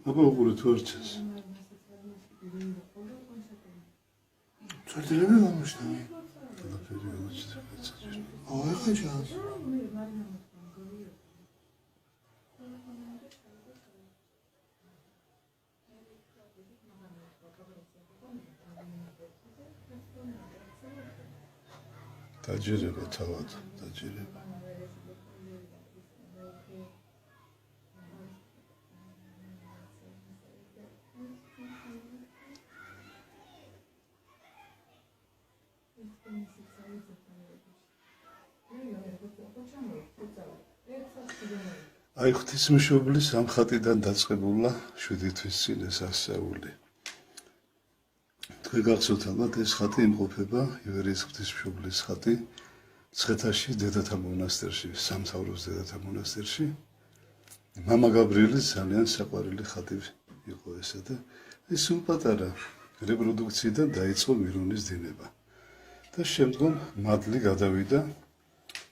აბა უყურე თუ არ ჩანს. Çöldüreme mi olmuş lan? Ay kaçacağız. Tecrübe tavat, tecrübe. Აი ღვთისმშობლის ამ ხატიდან დაწყებულა 7 თვის წინ ეს ასეული. თქვენ გახსოვთ ალბათ ეს ხატი იმყოფება ივერიის ღვთისმშობლის ხატი ცხეთაში დედათა მონასტერში, სამთავროს დედათა მონასტერში. მამა გაბრიელის ძალიან საყვარელი ხატი იყო ესა და ეს სულ პატარა რეპროდუქციიდან დაიწყო მირონის დინება. და შემდგომ მადლი გადავიდა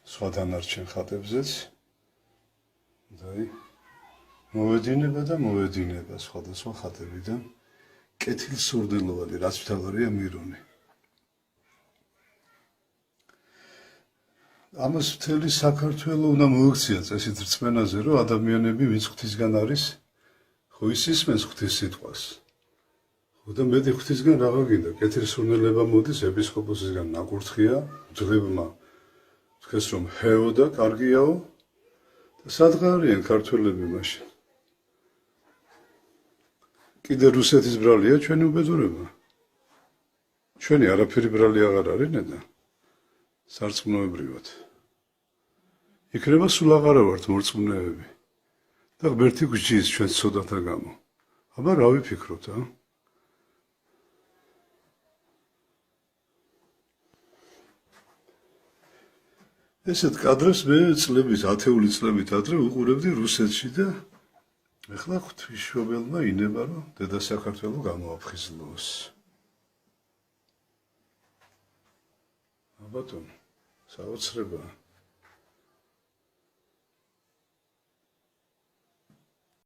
სხვა დანარჩენ ხატებზეც. მოვედინება სხვადასხვა ხატებიდან კეთილსურდელოვანი, რაც მთავარია მირონი. ამას მთელი საქართველო უნდა მოექცია წესით რწმენაზე, რომ ადამიანები ვინც ღვთისგან არის, ხო ის ისმენს ღვთის სიტყვას. ხო და მეტი ღვთისგან რაღა გინდა, კეთილსურდელება მოდის ეპისკოპოსისგან ნაკურთხია, ძლებმა თქვენს რომ ჰეო და კარგიაო. სადღარიან ქართველები მაშინ. კიდე რუსეთის ბრალია ჩვენი უბედურება. ჩვენი არაფერი ბრალი აღარ არის ნედა. სარწმუნოებრივად. იქნება სულ აღარა ვართ მორწმუნეები. და ღმერთი გვჯის ჩვენ ცოდათა გამო. აბა რა ვიფიქროთ, ა? ესეთ კადრებს მე წლების 10 წლებით ადრე უყურებდი რუსეთში და ეხლა ღვთისმშობელმა ინება რომ დედა საქართველო გამოაფხიზლოს. აბატონ, საოცრებაა.